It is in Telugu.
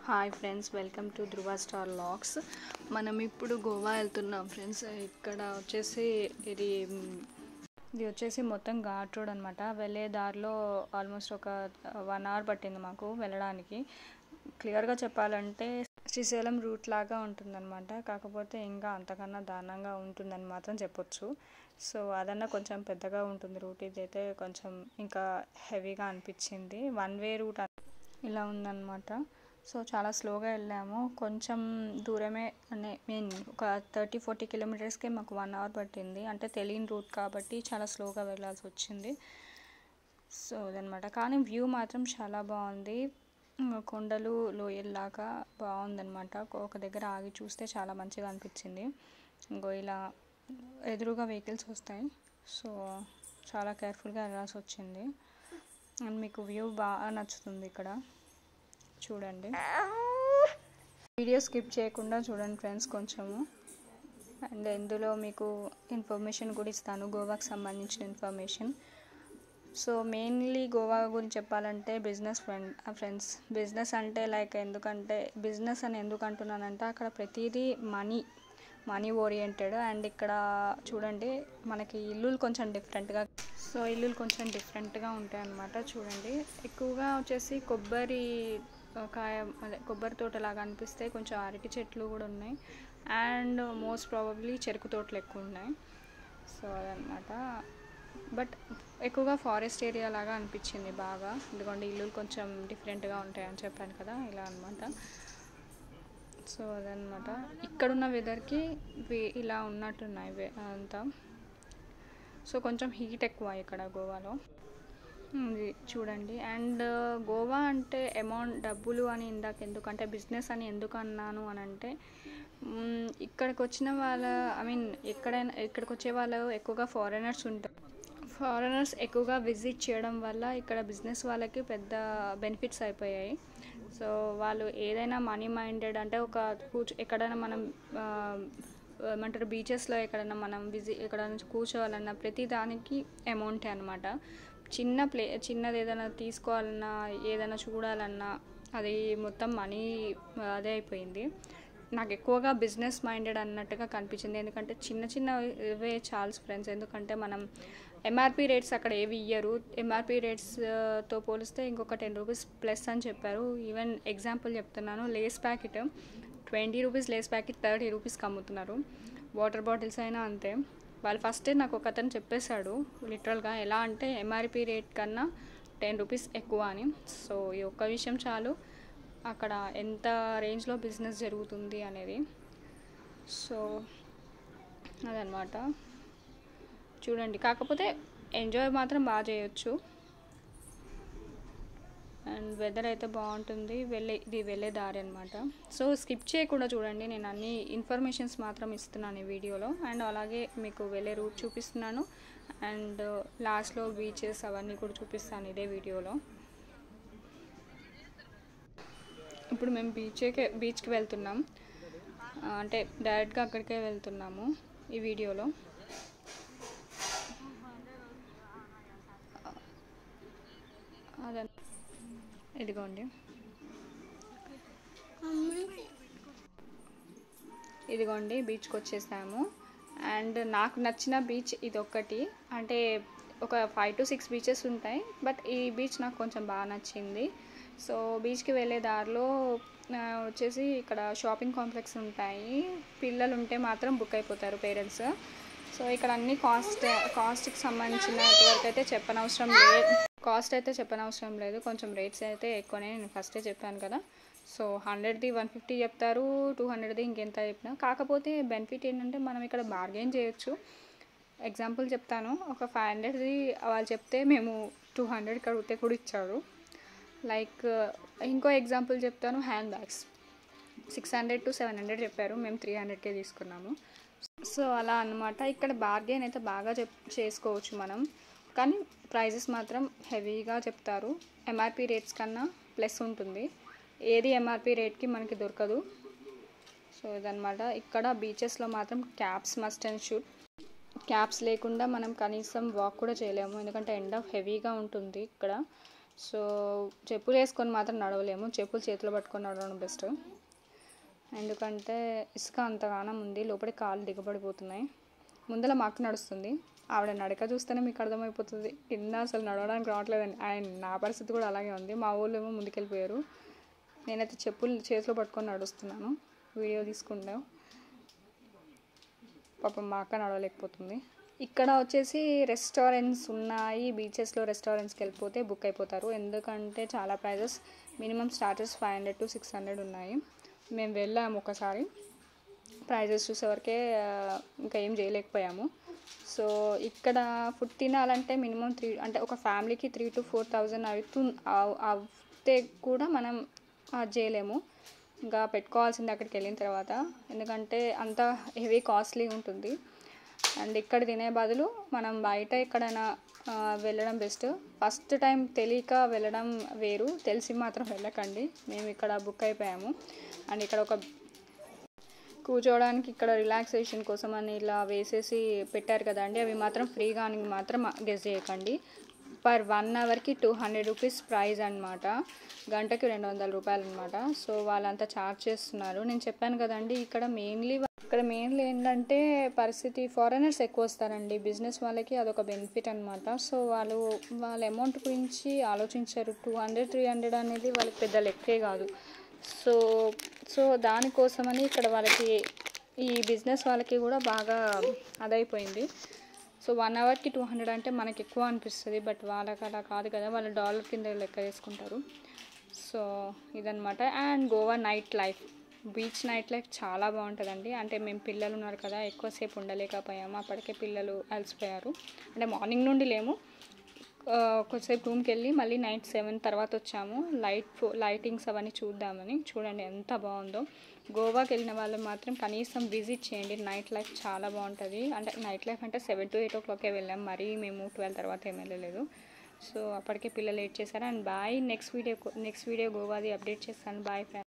Hi friends, welcome to Dhruva star logs. మనం ఇప్పుడు గోవా వెళ్తున్నాం ఫ్రెండ్స్. ఇక్కడ వచ్చేసి ఇది వచ్చేసి మొత్తం ఘాట్ రోడ్ అనమాట. వెళ్ళే దారిలో ఆల్మోస్ట్ ఒక 1 అవర్ పట్టింది మాకు వెళ్ళడానికి. క్లియర్గా చెప్పాలంటే శ్రీశైలం రూట్ లాగా ఉంటుందన్నమాట. కాకపోతే ఇంకా అంతకన్నా దారుణంగా ఉంటుందని మాత్రం చెప్పొచ్చు. సో అదన్నా కొంచెం పెద్దగా ఉంటుంది రూట్. ఇదైతే కొంచెం ఇంకా హెవీగా అనిపించింది. 1 వే రూట్ ఇలా ఉందన్నమాట. సో చాలా స్లోగా వెళ్ళాము. కొంచెం దూరమే మీన్ ఒక 30-40 కిలోమీటర్స్కే మాకు 1 అవర్ పట్టింది. అంటే తెలియని రూట్ కాబట్టి చాలా స్లోగా వెళ్ళాల్సి వచ్చింది. సో అదనమాట. కానీ వ్యూ మాత్రం చాలా బాగుంది. కొండలు లోయల్లాగా బాగుందనమాట. ఒక దగ్గర ఆగి చూస్తే చాలా మంచిగా అనిపించింది. ఇంకో ఇలా ఎదురుగా వెహికల్స్ వస్తాయి. సో చాలా కేర్ఫుల్గా వెళ్ళాల్సి వచ్చింది. అండ్ మీకు వ్యూ బాగా నచ్చుతుంది ఇక్కడ చూడండి. వీడియో స్కిప్ చేయకుండా చూడండి ఫ్రెండ్స్ కొంచెము. అండ్ ఇందులో మీకు ఇన్ఫర్మేషన్ కూడా ఇస్తాను, గోవాకి సంబంధించిన ఇన్ఫర్మేషన్. సో మెయిన్లీ గోవా గురించి చెప్పాలంటే ఫ్రెండ్స్ బిజినెస్ అంటే ఎందుకంటే బిజినెస్ అని ఎందుకు అంటున్నానంటే అక్కడ ప్రతిదీ మనీ ఓరియంటెడ్. అండ్ ఇక్కడ చూడండి మనకి ఇల్లులు కొంచెం డిఫరెంట్గా ఉంటాయి అన్నమాట. చూడండి ఎక్కువగా వచ్చేసి కొబ్బరి తోటలాగా అనిపిస్తే కొంచెం అరటి చెట్లు కూడా ఉన్నాయి. అండ్ మోస్ట్ ప్రాబబ్లీ చెరుకు తోటలు ఎక్కువ ఉన్నాయి. సో అదనమాట. బట్ ఎక్కువగా ఫారెస్ట్ ఏరియా లాగా అనిపించింది బాగా. ఎందుకంటే ఇల్లులు కొంచెం డిఫరెంట్గా ఉంటాయని చెప్పాను కదా, ఇలా అనమాట. సో అదనమాట. ఇక్కడున్న వెదర్కి ఇలా ఉన్నట్టున్నాయి అంతా. సో కొంచెం హీట్ ఎక్కువ ఇక్కడ గోవాలో చూడండి. అండ్ గోవా అంటే అమౌంట్ డబ్బులు అని ఎందుకంటే బిజినెస్ అని ఎందుకు అన్నాను అని అంటే ఇక్కడికి వచ్చిన ఇక్కడికి వచ్చే వాళ్ళు ఎక్కువగా ఫారినర్స్ ఉంటారు. ఫారినర్స్ ఎక్కువగా విజిట్ చేయడం వల్ల ఇక్కడ బిజినెస్ వాళ్ళకి పెద్ద బెనిఫిట్స్ అయిపోయాయి. సో వాళ్ళు ఏదైనా మనీ మైండెడ్ అంటే ఎక్కడైనా మనం ఏమంటారు బీచెస్లో ఎక్కడైనా మనం ఎక్కడైనా కూర్చోవాలన్నా ప్రతి దానికి అమౌంటే అనమాట. చిన్నది ఏదైనా తీసుకోవాలన్నా ఏదైనా చూడాలన్నా అది మొత్తం మనీ అదే అయిపోయింది. నాకు ఎక్కువగా బిజినెస్ మైండెడ్ అన్నట్టుగా కనిపించింది. ఎందుకంటే చిన్నవే చాలు ఫ్రెండ్స్. ఎందుకంటే మనం ఎంఆర్పి రేట్స్ అక్కడ ఏవి ఇయ్యరు. ఎంఆర్పి రేట్స్తో పోలిస్తే ఇంకొక 10 రూపీస్ ప్లస్ అని చెప్పారు. ఈవెన్ ఎగ్జాంపుల్ చెప్తున్నాను, Lay's packet 20 rupees Lay's packet 30 రూపీస్కి అమ్ముతున్నారు. వాటర్ బాటిల్స్ అయినా అంతే. వాళ్ళు ఫస్టే నాకు ఒక అతను చెప్పేశాడు లిటరల్గా, ఎలా అంటే ఎంఆర్పి రేట్ కన్నా 10 రూపీస్ ఎక్కువ అని. సో ఈ ఒక్క విషయం చాలు అక్కడ ఎంత రేంజ్లో బిజినెస్ జరుగుతుంది అనేది. సో అదనమాట. చూడండి, కాకపోతే ఎంజాయ్ మాత్రం బాగా చేయొచ్చు. అండ్ వెదర్ అయితే బాగుంటుంది. ఇది వెళ్ళే దారి అనమాట. సో స్కిప్ చేయకుండా చూడండి. నేను అన్ని ఇన్ఫర్మేషన్స్ మాత్రం ఇస్తున్నాను ఈ వీడియోలో. అండ్ అలాగే మీకు వెళ్ళే రూట్ చూపిస్తున్నాను. అండ్ లాస్ట్లో బీచెస్ అవన్నీ కూడా చూపిస్తాను ఇదే వీడియోలో. ఇప్పుడు మేము బీచ్కి వెళ్తున్నాం. అంటే డైరెక్ట్గా అక్కడికే వెళ్తున్నాము ఈ వీడియోలో. ఇదిగోండి బీచ్కి వచ్చేసాము. అండ్ నాకు నచ్చిన బీచ్ ఇది ఒక్కటి. అంటే ఒక 5 to 6 బీచెస్ ఉంటాయి, బట్ ఈ బీచ్ నాకు కొంచెం బాగా నచ్చింది. సో బీచ్కి వెళ్ళే దారిలో వచ్చేసి ఇక్కడ షాపింగ్ కాంప్లెక్స్ ఉంటాయి. పిల్లలు ఉంటే మాత్రం బుక్ అయిపోతారు పేరెంట్స్. సో ఇక్కడ అన్ని కాస్ట్కి సంబంధించిన వరకు అయితే చెప్పనవసరం లేదు. కొంచెం రేట్స్ అయితే ఎక్కువనే, నేను ఫస్టే చెప్పాను కదా. సో 100ది 150 చెప్తారు, 200ది ఇంకెంత చెప్పినా. కాకపోతే బెనిఫిట్ ఏంటంటే మనం ఇక్కడ బార్గెన్ చేయొచ్చు. ఎగ్జాంపుల్ చెప్తాను, ఒక 500ది వాళ్ళు చెప్తే మేము 200కి అడిగితే కూడా ఇచ్చారు. ఇంకో ఎగ్జాంపుల్ చెప్తాను, హ్యాండ్ బ్యాగ్స్ 600 to 700 చెప్పారు, మేము 300కే తీసుకున్నాము. సో అలా అన్నమాట. ఇక్కడ బార్గెన్ అయితే బాగా చేసుకోవచ్చు మనం. కానీ ప్రైజెస్ మాత్రం హెవీగా చెప్తారు. ఎంఆర్పి రేట్స్ కన్నా ప్లస్ ఉంటుంది. ఏది ఎంఆర్పి రేట్కి మనకి దొరకదు. సో ఇదన్నమాట. ఇక్కడ బీచెస్లో మాత్రం caps must and should. Caps లేకుండా మనం కనీసం వాక్ కూడా చేయలేము, ఎందుకంటే ఎండ హెవీగా ఉంటుంది ఇక్కడ. సో చెప్పులు వేసుకొని మాత్రం నడవలేము, చెప్పులు చేతిలో పట్టుకొని నడవడం బెస్ట్. ఎందుకంటే ఇసుక అంతగానం ఉంది, లోపలికి కాళ్ళు దిగబడిపోతున్నాయి. ముందర మా అక్క నడుస్తుంది, ఆవిడ నడక చూస్తేనే మీకు అర్థమైపోతుంది కింద అసలు నడవడానికి రావట్లేదండి. అండ్ నా పరిస్థితి కూడా అలాగే ఉంది. మా ఊళ్ళో ఏమో ముందుకెళ్ళిపోయారు, నేనైతే చెప్పులు చేతిలో పట్టుకొని నడుస్తున్నాను, వీడియో తీసుకుంటాం. పాపం మా అక్క నడవలేకపోతుంది. ఇక్కడ వచ్చేసి రెస్టారెంట్స్ ఉన్నాయి, బీచెస్లో రెస్టారెంట్స్కి వెళ్ళిపోతే బుక్ అయిపోతారు. ఎందుకంటే చాలా ప్రైజెస్, మినిమం స్టార్టర్స్ 500 to 600 ఉన్నాయి. మేము వెళ్ళాము ఒకసారి, ప్రైజెస్ చూసేవరకే ఇంకా ఏం చేయలేకపోయాము. సో ఇక్కడ ఫుడ్ తినాలంటే మినిమం అంటే ఒక ఫ్యామిలీకి 3,000 to 4,000 అవుతే కూడా మనం చేయలేము, ఇంకా పెట్టుకోవాల్సింది అక్కడికి వెళ్ళిన తర్వాత. ఎందుకంటే అంత హెవీ కాస్ట్లీ ఉంటుంది. అండ్ ఇక్కడ తినే బదులు మనం బయట ఎక్కడైనా వెళ్ళడం బెస్ట్. ఫస్ట్ టైం తెలియక వెళ్ళడం వేరు, తెలిసి మాత్రం వెళ్ళకండి. మేము ఇక్కడ బుక్ అయిపోయాము. అండ్ ఇక్కడ ఒక కూర్చోవడానికి ఇక్కడ రిలాక్సేషన్ కోసం అని ఇలా వేసేసి పెట్టారు కదండి, అవి మాత్రం ఫ్రీగా అని మాత్రం గెస్ చేయకండి. పర్ 1 అవర్కి 200 రూపీస్ ప్రైజ్ అనమాట, గంటకి 200 రూపాయలు అనమాట. సో వాళ్ళంతా ఛార్జ్ చేస్తున్నారు. నేను చెప్పాను కదండి, ఇక్కడ మెయిన్లీ ఏంటంటే పరిస్థితి, ఫారినర్స్ ఎక్కువ వస్తారండి, బిజినెస్ వాళ్ళకి అదొక బెనిఫిట్ అనమాట. సో వాళ్ళ అమౌంట్ గురించి ఆలోచించారు. 200-300 అనేది వాళ్ళకి పెద్ద లెక్కే కాదు. సో దానికోసమని ఇక్కడ వాళ్ళకి, ఈ బిజినెస్ వాళ్ళకి కూడా బాగా అదైపోయింది. సో 1 అవర్కి 200 అంటే మనకి ఎక్కువ అనిపిస్తుంది, బట్ వాళ్ళకి అలా కాదు కదా, వాళ్ళు డాలర్ కింద లెక్క వేసుకుంటారు. సో ఇదనమాట. And Goa night life, beach night life చాలా బాగుంటుందండి. అంటే మేము పిల్లలు ఉన్నారు కదా, ఎక్కువసేపు ఉండలేకపోయాము, అప్పటికే పిల్లలు అలసిపోయారు. అంటే మార్నింగ్ నుండి లేము, కొద్దిసేపు రూమ్కి వెళ్ళి మళ్ళీ నైట్ 7 తర్వాత వచ్చాము, లైటింగ్స్ అవన్నీ చూద్దామని. చూడండి ఎంత బాగుందో. గోవాకి వెళ్ళిన వాళ్ళు మాత్రం కనీసం విజిట్ చేయండి, నైట్ లైఫ్ చాలా బాగుంటుంది. అంటే నైట్ లైఫ్ అంటే 7 to 8 o'clock వెళ్ళాం, మరీ మేము 12 తర్వాత ఏం వెళ్ళలేదు. సో అప్పటికే పిల్లలు లేట్ చేశారు. అండ్ బాయ్, నెక్స్ట్ వీడియో గోవాది అప్డేట్ చేస్తాను. Bye friends.